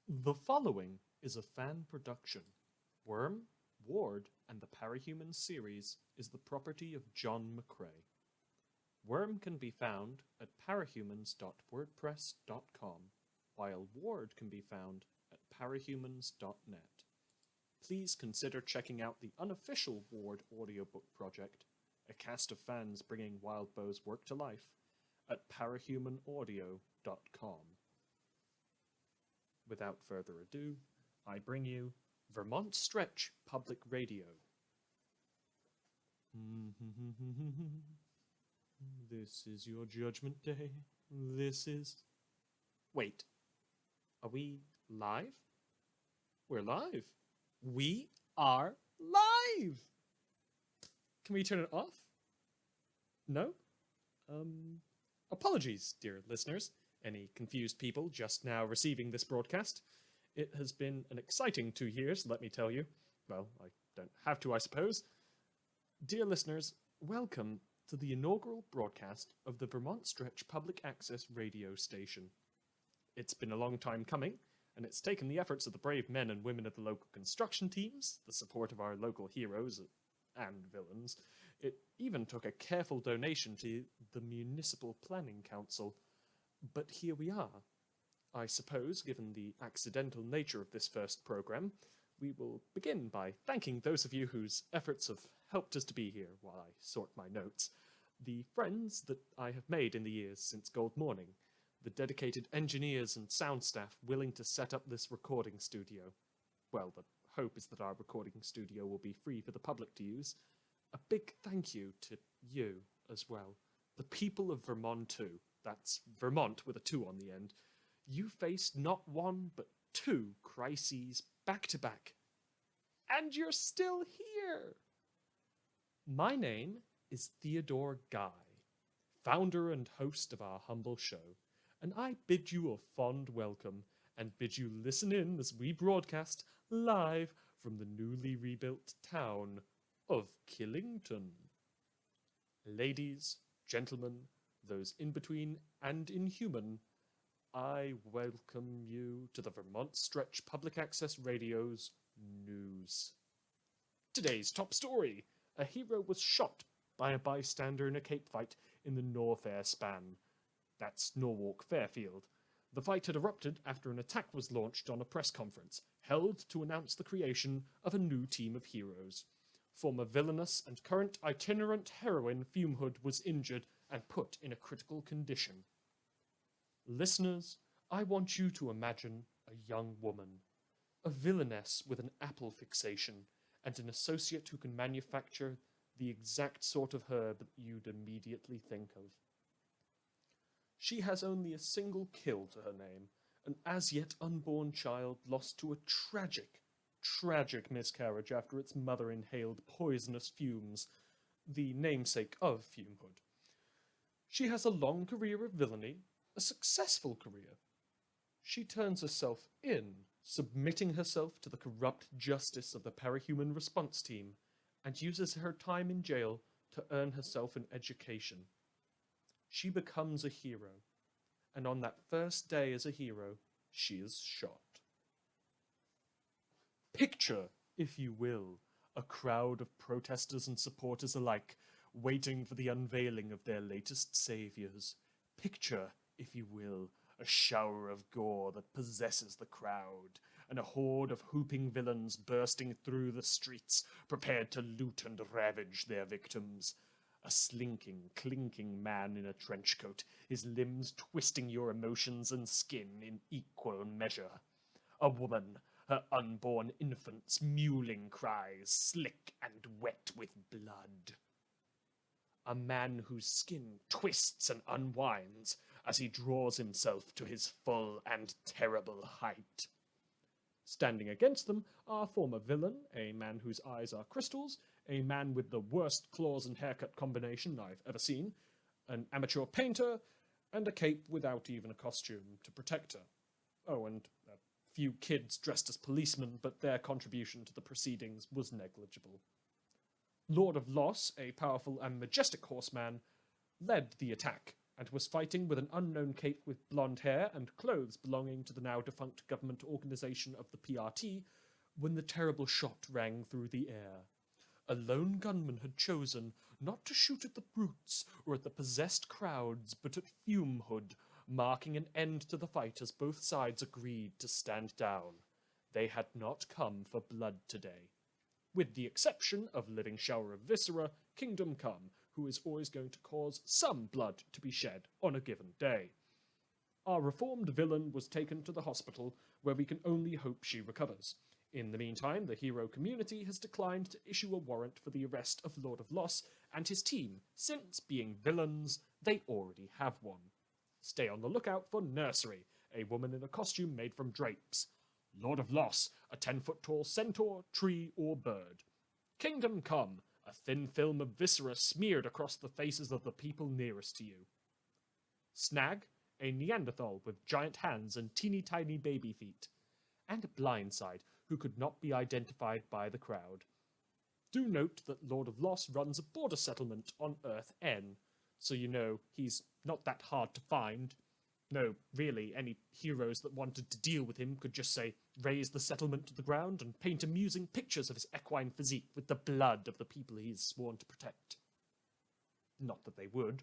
The following is a fan production. Worm, Ward, and the Parahumans series is the property of John McCrae. Worm can be found at parahumans.wordpress.com, while Ward can be found at parahumans.net. Please consider checking out the unofficial Ward audiobook project, a cast of fans bringing Wildbow's work to life, at parahumanaudio.com. Without further ado, I bring you Vermont Stretch Public Radio. This is your judgment day. This is... Wait. Are we live? We're live. We are live! Can we turn it off? No? Apologies, dear listeners. Any confused people just now receiving this broadcast. It has been an exciting 2 years, let me tell you. Well, I don't have to, I suppose. Dear listeners, welcome to the inaugural broadcast of the Vermont Stretch Public Access Radio Station. It's been a long time coming, and it's taken the efforts of the brave men and women of the local construction teams, the support of our local heroes and villains. It even took a careful donation to the Municipal Planning Council. But here we are. I suppose, given the accidental nature of this first program, we will begin by thanking those of you whose efforts have helped us to be here while I sort my notes, the friends that I have made in the years since Gold Morning, the dedicated engineers and sound staff willing to set up this recording studio. Well, the hope is that our recording studio will be free for the public to use. A big thank you to you as well, the people of Vermont too. That's Vermont with a 2 on the end. You faced not one, but 2 crises back to back. And you're still here! My name is Theodore Guy, founder and host of our humble show, and I bid you a fond welcome and bid you listen in as we broadcast live from the newly rebuilt town of Killington. Ladies, gentlemen, those in between and inhuman, I welcome you to the Vermont Stretch Public Access Radio's news. Today's top story: a hero was shot by a bystander in a cape fight in the North Air span. That's Norwalk Fairfield. The fight had erupted after an attack was launched on a press conference, held to announce the creation of a new team of heroes. Former villainous and current itinerant heroine Fumehood was injured and put in a critical condition. Listeners, I want you to imagine a young woman, a villainess with an apple fixation, and an associate who can manufacture the exact sort of herb that you'd immediately think of. She has only a single kill to her name, an as yet unborn child lost to a tragic miscarriage after its mother inhaled poisonous fumes, the namesake of Fumehood. She has a long career of villainy, a successful career. She turns herself in, submitting herself to the corrupt justice of the Parahuman response team, and uses her time in jail to earn herself an education. She becomes a hero, and on that first day as a hero, she is shot. Picture, if you will, a crowd of protesters and supporters alike, waiting for the unveiling of their latest saviors. Picture, if you will, a shower of gore that possesses the crowd, and a horde of whooping villains bursting through the streets, prepared to loot and ravage their victims. A slinking, clinking man in a trench coat, his limbs twisting your emotions and skin in equal measure. A woman, her unborn infant's mewling cries slick and wet with blood. A man whose skin twists and unwinds as he draws himself to his full and terrible height. Standing against them are a former villain, a man whose eyes are crystals, a man with the worst claws and haircut combination I've ever seen, an amateur painter, and a cape without even a costume to protect her. Oh, and a few kids dressed as policemen, but their contribution to the proceedings was negligible. Lord of Loss, a powerful and majestic horseman, led the attack, and was fighting with an unknown cape with blonde hair and clothes belonging to the now-defunct government organization of the PRT when the terrible shot rang through the air. A lone gunman had chosen not to shoot at the brutes or at the possessed crowds, but at Fume Hood, marking an end to the fight as both sides agreed to stand down. They had not come for blood today. With the exception of Living Shower of Viscera, Kingdom Come, who is always going to cause some blood to be shed on a given day. Our reformed villain was taken to the hospital, where we can only hope she recovers. In the meantime, the hero community has declined to issue a warrant for the arrest of Lord of Loss and his team, since, being villains, they already have one. Stay on the lookout for Nursery, a woman in a costume made from drapes. Lord of Loss, a 10-foot-tall centaur, tree, or bird. Kingdom Come, a thin film of viscera smeared across the faces of the people nearest to you. Snag, a Neanderthal with giant hands and teeny-tiny baby feet. And Blindside, who could not be identified by the crowd. Do note that Lord of Loss runs a border settlement on Earth N, so you know he's not that hard to find. No, really, any heroes that wanted to deal with him could just say, raise the settlement to the ground and paint amusing pictures of his equine physique with the blood of the people he is sworn to protect. Not that they would.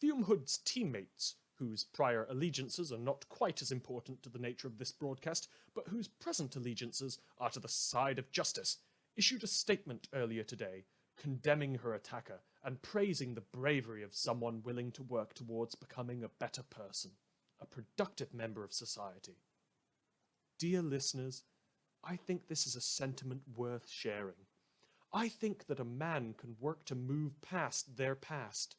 Fume Hood's teammates, whose prior allegiances are not quite as important to the nature of this broadcast, but whose present allegiances are to the side of justice, issued a statement earlier today, condemning her attacker and praising the bravery of someone willing to work towards becoming a better person, a productive member of society. Dear listeners, I think this is a sentiment worth sharing. I think that a man can work to move past their past.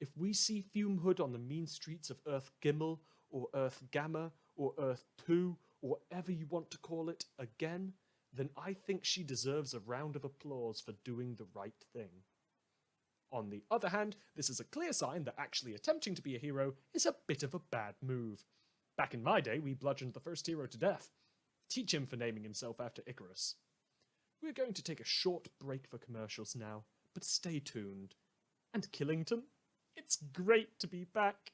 If we see Fume Hood on the mean streets of Earth Gimel, or Earth Gamma, or Earth 2, or whatever you want to call it, again, then I think she deserves a round of applause for doing the right thing. On the other hand, this is a clear sign that actually attempting to be a hero is a bit of a bad move. Back in my day, we bludgeoned the first hero to death. Teach him for naming himself after Icarus. We're going to take a short break for commercials now, but stay tuned. And Killington, it's great to be back.